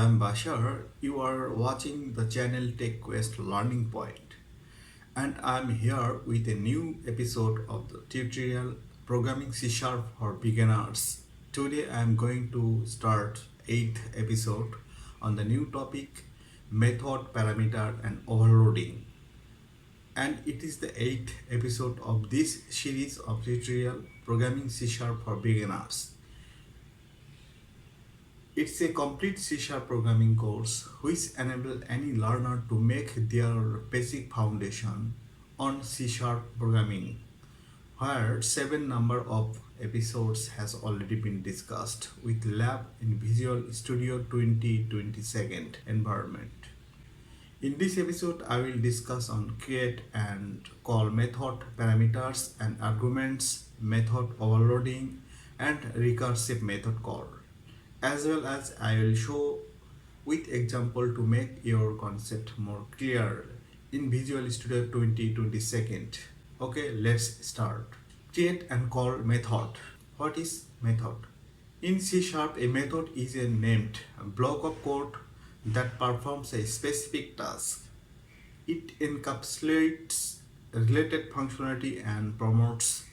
I'm Bashar. You are watching the channel Techquest Learning Point, and I'm here with a new episode of the tutorial Programming C Sharp for Beginners. Today I'm going to start 8th episode on the new topic method, parameter and overloading. And it is the 8th episode of this series of tutorial Programming C Sharp for Beginners. It's a complete C# programming course which enables any learner to make their basic foundation on C# programming, where 7 number of episodes has already been discussed with lab in Visual Studio 2022 environment. In this episode, I will discuss on create and call method, parameters and arguments, method overloading and recursive method call, as well as I will show with example to make your concept more clear in Visual Studio 2022. Okay, let's start. Create and call method. What is method? In C Sharp, a method is a named block of code that performs a specific task. It encapsulates related functionality and promotes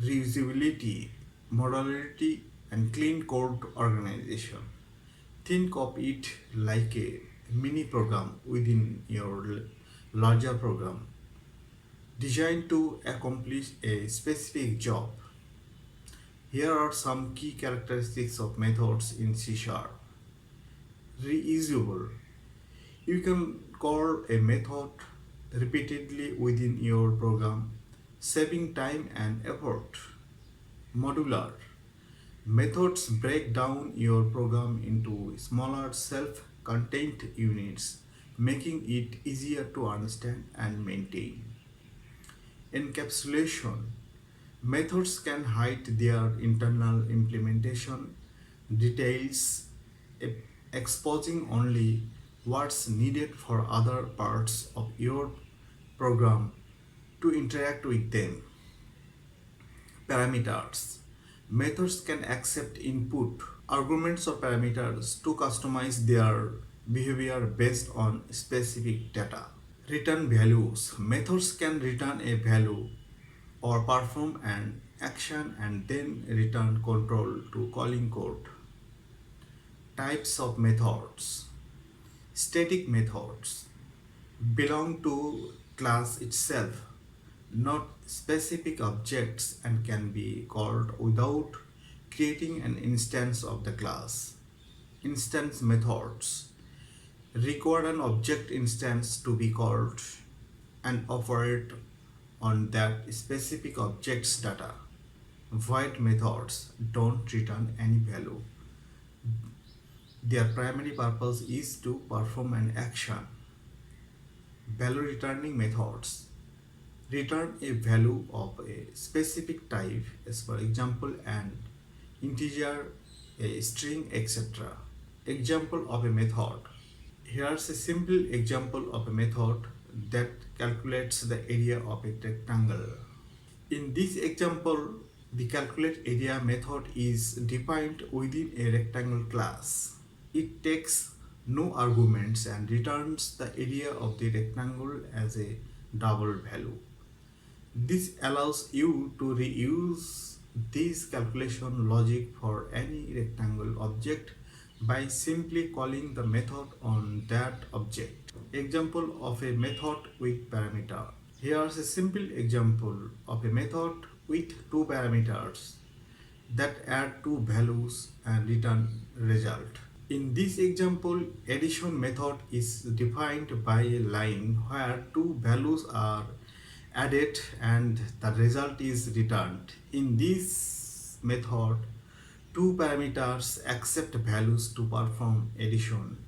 reusability, modularity, and clean code organization. Think of it like a mini program within your larger program designed to accomplish a specific job. Here are some key characteristics of methods in C Sharp. Reusable. You can call a method repeatedly within your program, saving time and effort. Modular. Methods break down your program into smaller self-contained units, making it easier to understand and maintain. Encapsulation. Methods can hide their internal implementation details, exposing only what's needed for other parts of your program to interact with them. Parameters. Methods can accept input, arguments or parameters to customize their behavior based on specific data. Return values. Methods can return a value or perform an action and then return control to calling code. Types of methods. Static methods belong to class itself, not specific objects, and can be called without creating an instance of the class. Instance methods require an object instance to be called and operate on that specific object's data. Void methods don't return any value. Their primary purpose is to perform an action. Value returning methods return a value of a specific type, as for example an integer, a string, etc. Example of a method. Here's a simple example of a method that calculates the area of a rectangle. In this example, the calculate area method is defined within a rectangle class. It takes no arguments and returns the area of the rectangle as a double value. This allows you to reuse this calculation logic for any rectangle object by simply calling the method on that object. Example of a method with parameter. Here's a simple example of a method with two parameters that add two values and return result. In this example, addition method is defined by a line where two values are added and the result is returned. In this method, two parameters accept values to perform addition.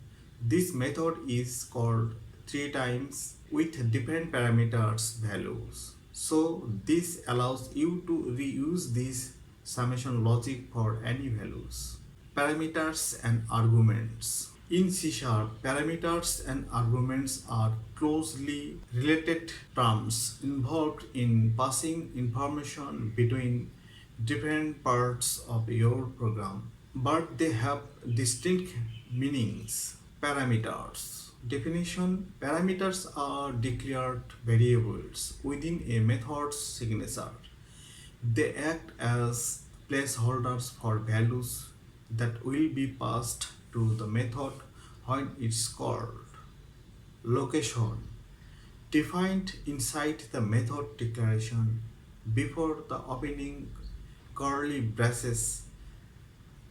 This method is called 3 times with different parameters values. So this allows you to reuse this summation logic for any values. Parameters and arguments. In C Sharp, parameters and arguments are closely related terms involved in passing information between different parts of your program, but they have distinct meanings. Parameters. Definition: parameters are declared variables within a method's signature. They act as placeholders for values that will be passed to the method when it's called. Location. Defined inside the method declaration before the opening curly braces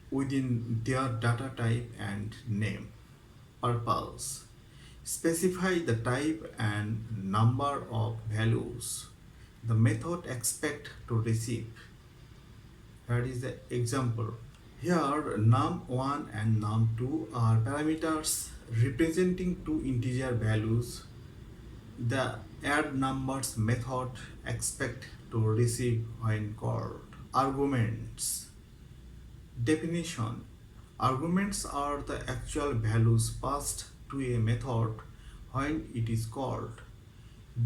within their data type and name. Purpose: specify the type and number of values the method expect to receive. That is the example. Here num1 and num2 are parameters representing two integer values the add numbers method expect to receive when called. Arguments. Definition: arguments are the actual values passed to a method when it is called.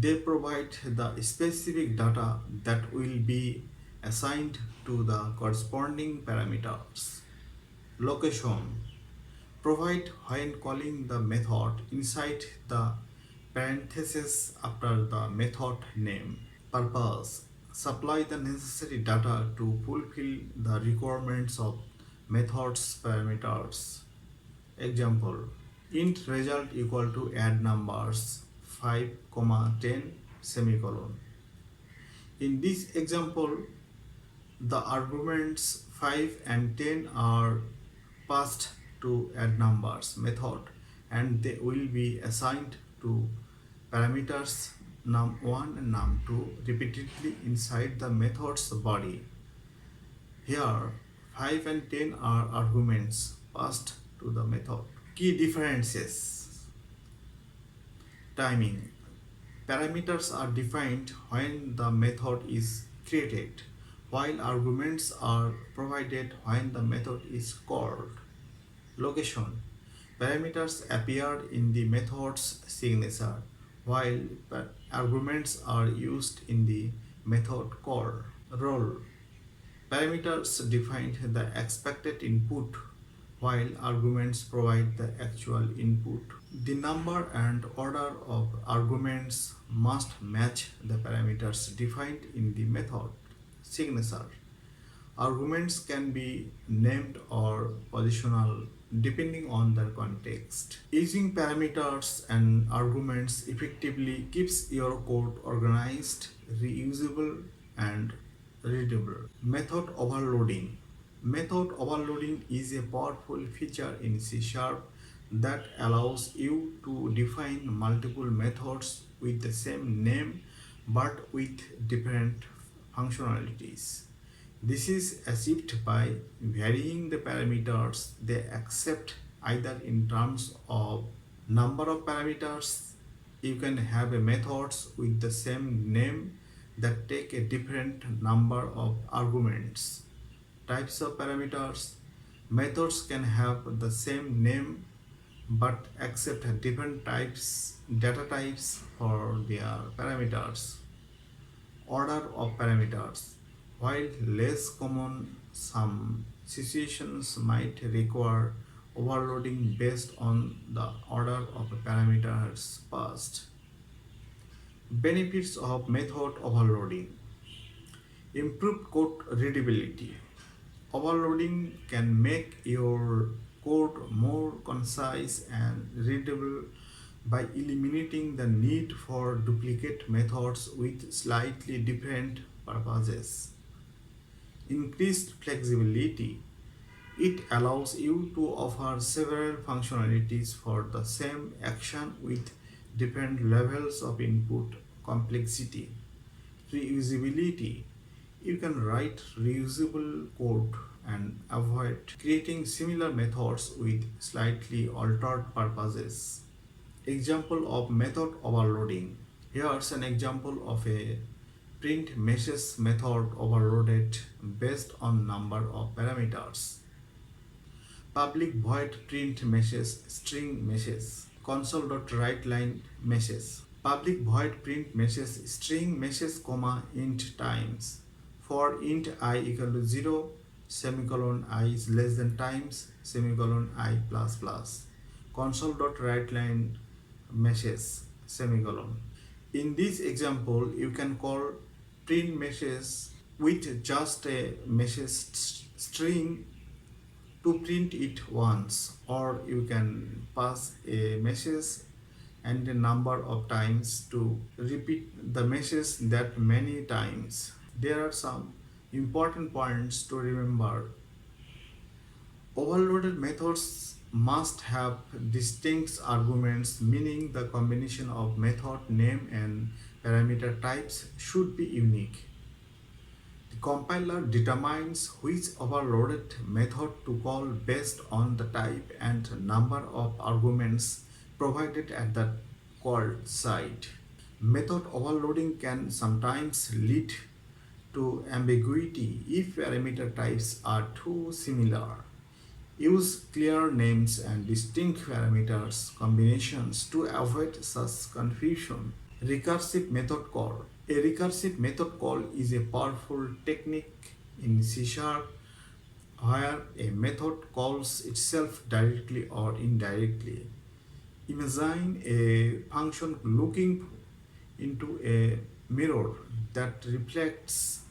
They provide the specific data that will be assigned to the corresponding parameters. Location: provide when calling the method inside the parentheses after the method name. Purpose: supply the necessary data to fulfill the requirements of method's parameters. Example: int result equal to add numbers 5, 10 semicolon. In this example, the arguments 5 and 10 are passed to add numbers method and they will be assigned to parameters num1 and num2 repeatedly inside the method's body. Here 5 and 10 are arguments passed to the method. Key differences. Timing. Parameters are defined when the method is created, while arguments are provided when the method is called. Location. Parameters appear in the method's signature, while arguments are used in the method call. Role. Parameters define the expected input, while arguments provide the actual input. The number and order of arguments must match the parameters defined in the method signature. Arguments can be named or positional depending on their context. Using parameters and arguments effectively keeps your code organized, reusable, and readable. Method overloading. Method overloading is a powerful feature in C# that allows you to define multiple methods with the same name but with different functionalities. This is achieved by varying the parameters they accept either in terms of number of parameters. You can have a methods with the same name that take a different number of arguments. Types of parameters. Methods can have the same name but accept different data types for their parameters. Order of parameters. While less common, some situations might require overloading based on the order of parameters passed. Benefits of method overloading. Improved code readability. Overloading can make your code more concise and readable by eliminating the need for duplicate methods with slightly different purposes. Increased flexibility. It allows you to offer several functionalities for the same action with different levels of input complexity. Reusability. You can write reusable code and avoid creating similar methods with slightly altered purposes. Example of method overloading. Here's an example of a print message method overloaded based on number of parameters. Public void print message string message console.writeLine message. Public void print message string message comma int times. For int I equal to 0 semicolon I is less than times semicolon I plus plus. console.writeLine message semicolon. In this example, you can call print message with just a message string to print it once, or you can pass a message and a number of times to repeat the message that many times. There are some important points to remember. Overloaded methods must have distinct arguments, meaning the combination of method name and parameter types should be unique. The compiler determines which overloaded method to call based on the type and number of arguments provided at the called site. Method overloading can sometimes lead to ambiguity if parameter types are too similar. Use clear names and distinct parameters combinations to avoid such confusion. Recursive method call. A recursive method call is a powerful technique in C# where a method calls itself directly or indirectly. Imagine a function looking into a mirror that reflects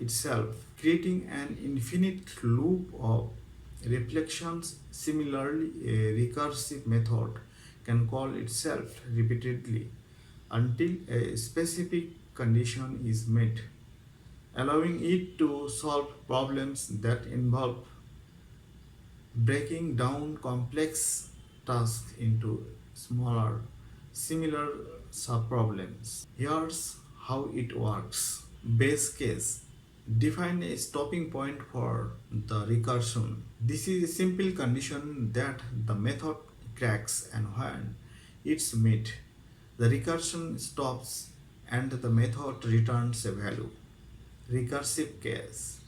itself, creating an infinite loop of reflections. Similarly, a recursive method can call itself repeatedly until a specific condition is met, allowing it to solve problems that involve breaking down complex tasks into smaller, similar subproblems. Here's how it works. Base case. Define a stopping point for the recursion. This is a simple condition that the method cracks, and when it's met, the recursion stops and the method returns a value. Recursive case.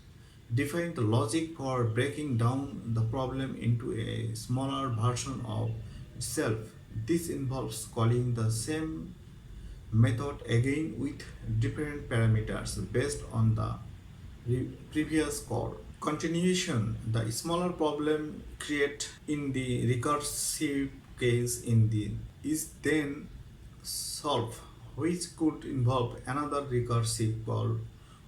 Define the logic for breaking down the problem into a smaller version of itself. This involves calling the same method again with different parameters based on the previous call. Continuation. The smaller problem created in the recursive case is then solved, which could involve another recursive call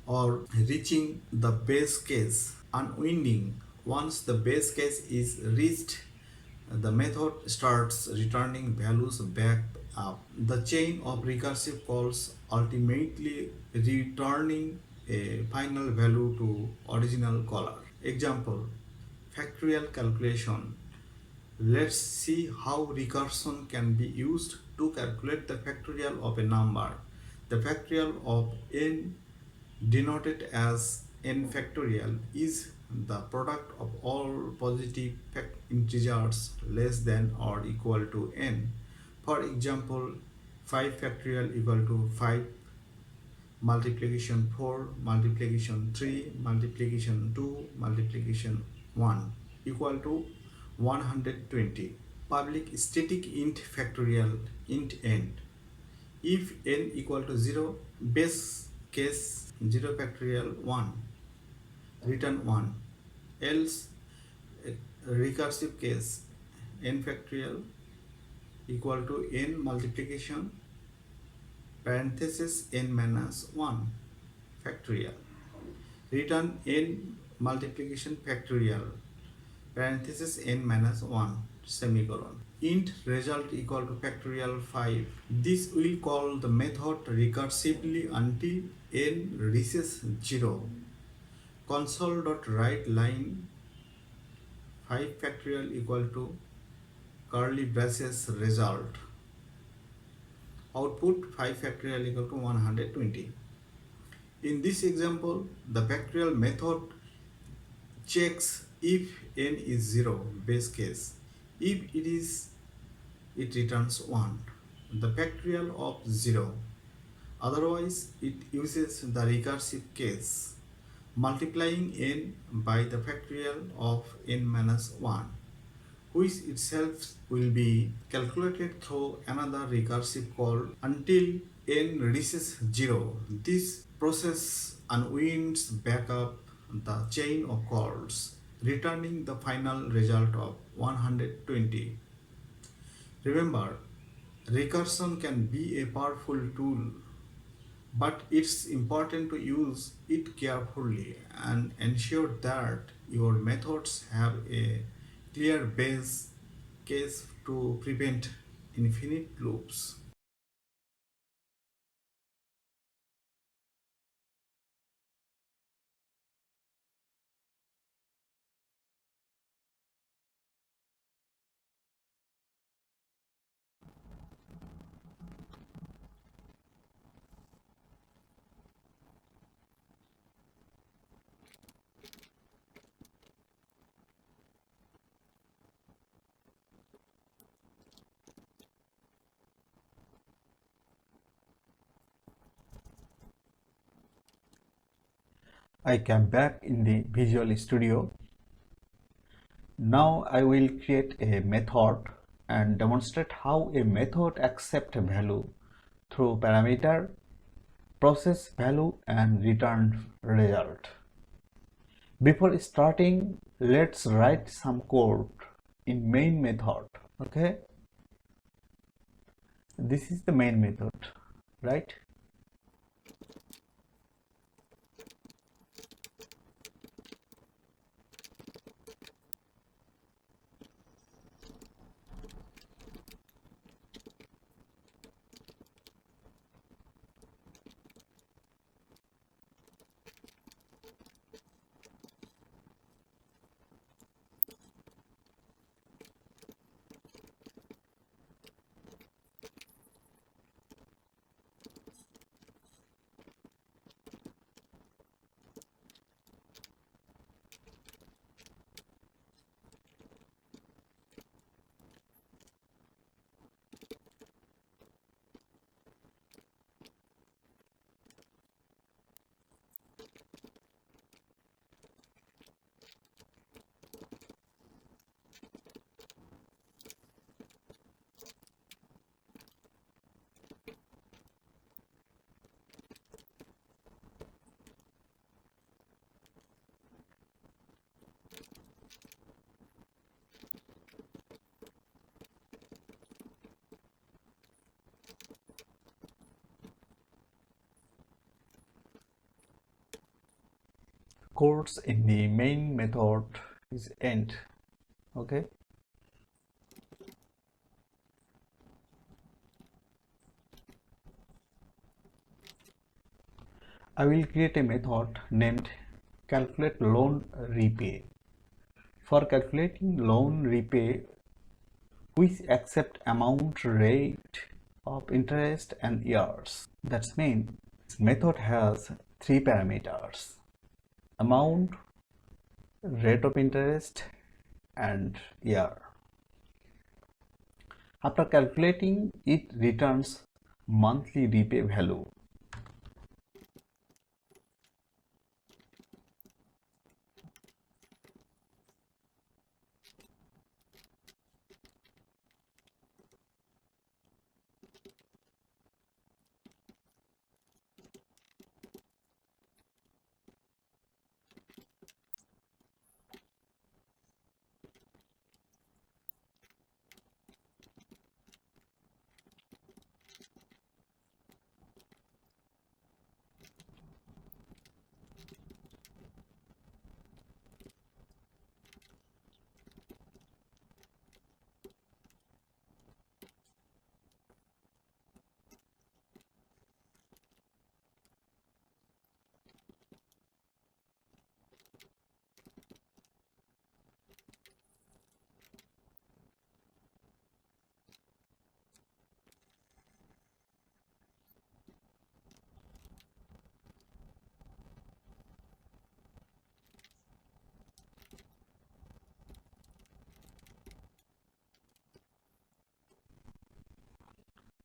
or reaching the base case. Unwinding. Once the base case is reached, the method starts returning values back up the chain of recursive calls, ultimately returning a final value to original caller. Example: factorial calculation. Let's see how recursion can be used to calculate the factorial of a number. The factorial of n, denoted as n factorial, is the product of all positive integers less than or equal to n. For example, 5 factorial equal to 5 multiplication 4 multiplication 3 multiplication 2 multiplication 1 equal to 120. Public static int factorial int n. If n equal to 0, base case 0 factorial 1, return 1. Else, recursive case n factorial equal to n multiplication parenthesis n minus 1 factorial. Return n multiplication factorial parenthesis n minus 1 semicolon. Int result equal to factorial 5. This will call the method recursively until n reaches 0. Console.writeLine 5 factorial equal to curly braces result. Output 5 factorial equal to 120. In this example, the factorial method checks if n is 0, base case. If it is, it returns 1, the factorial of 0. Otherwise, it uses the recursive case, multiplying n by the factorial of n minus 1, which itself will be calculated through another recursive call until n reaches 0. This process unwinds back up the chain of calls, returning the final result of 120. Remember, recursion can be a powerful tool, but it's important to use it carefully and ensure that your methods have a clear base case to prevent infinite loops. I came back in the Visual Studio. Now I will create a method and demonstrate how a method accepts a value through parameter, process value and return result. Before starting, let's write some code in main method. Okay, this is the main method, right? Codes in the main method is end. Okay, I will create a method named calculate loan repay. For calculating loan repay, which accept amount, rate of interest and years. That's mean this method has three parameters: amount, rate of interest and year. After calculating, it returns monthly repay value.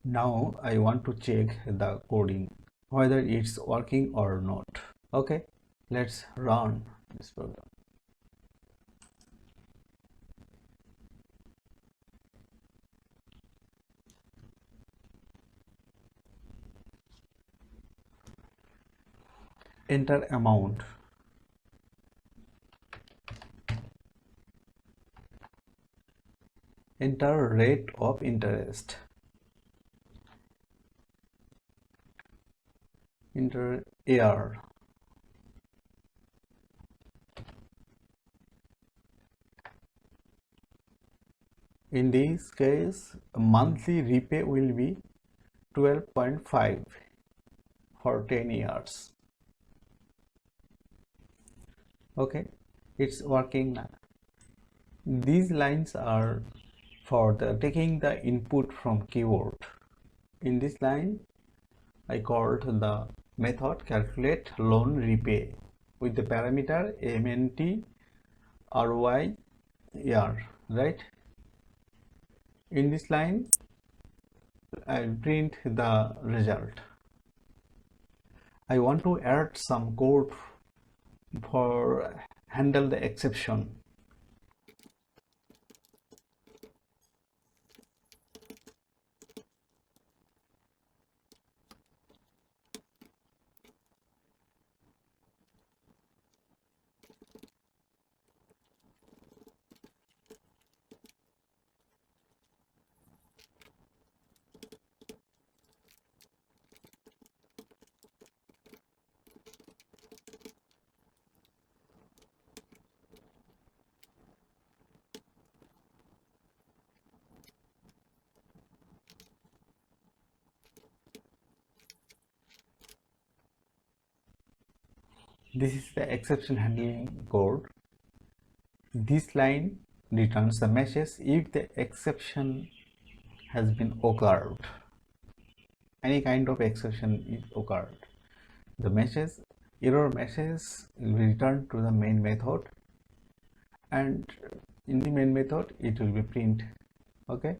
Now I want to check the coding, whether it's working or not. Okay, let's run this program. Enter amount. Enter rate of interest. Enter year. In this case, monthly repay will be 12.5 for 10 years. Okay, it's working now. These lines are for taking the input from keyboard. In this line, I called the method calculate loan repay with the parameter MNT RY year, right? In this line, I print the result. I want to add some code for handle the exception. This is the exception handling code. This line returns the message if the exception has been occurred. Any kind of exception is occurred. The message, error message will be returned to the main method, and in the main method it will be print. Okay,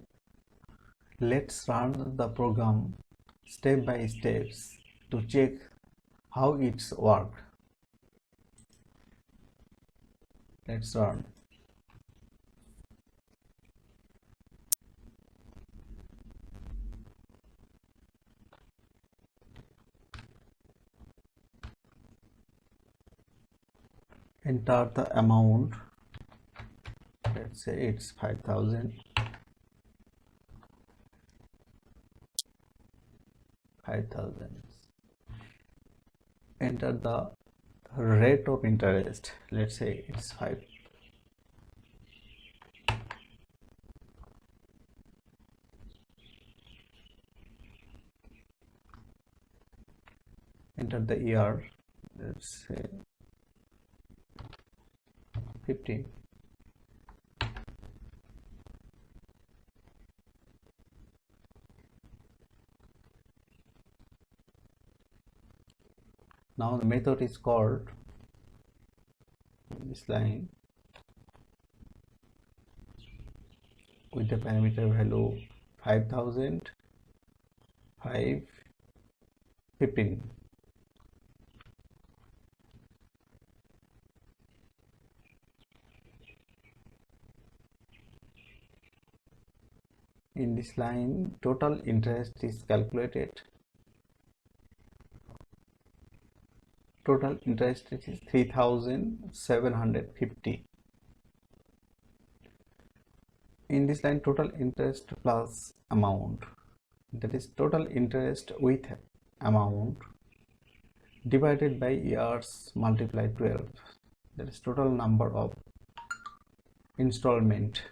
let's run the program step by steps to check how it's worked. Let's run. Enter the amount. Let's say it's 5,000. 5,000. Enter the rate of interest. Let's say it's 5. Enter the year. Let's say 15. Now the method is called this line with the parameter value 5,000, 5, 15. In this line, total interest is calculated. Total interest is 3,750. In this line, total interest plus amount, that is total interest with amount divided by years multiplied 12, that is total number of installment.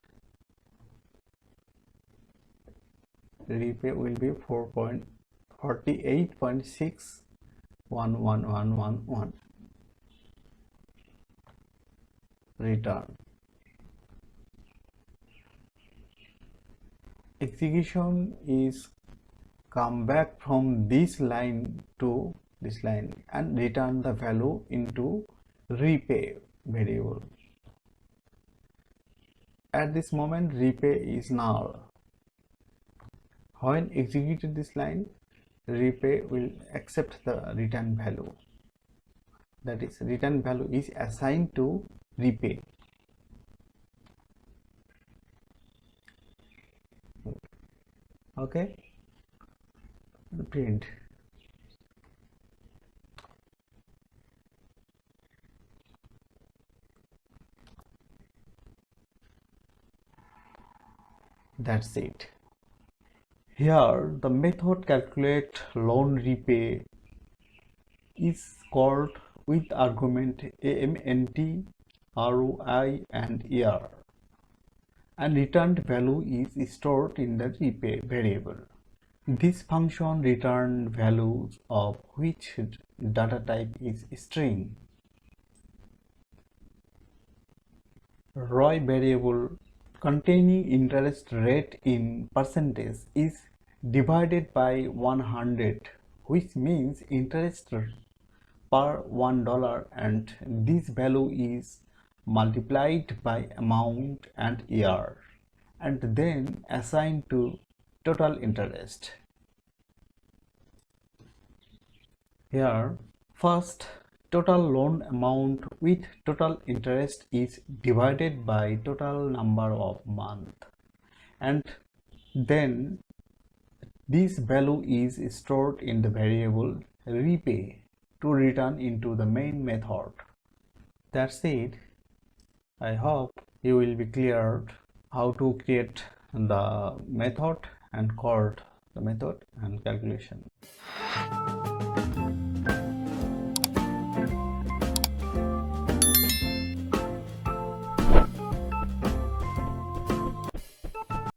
Repay will be 48.61111. Return. Execution is come back from this line to this line and return the value into repay variable. At this moment, repay is null. When executed this line, repay will accept the return value. That is, return value is assigned to repay. Okay, print. That's it. Here the method calculate loan repay is called with argument amnt, ROI and year, and returned value is stored in the repay variable. This function return values of which data type is string. ROI variable containing interest rate in percentage is divided by 100, which means interest per $1, and this value is multiplied by amount and year and then assigned to total interest. Here, first total loan amount with total interest is divided by total number of months, and then this value is stored in the variable repay to return into the main method. That's it. I hope you will be cleared how to create the method and call the method and calculation.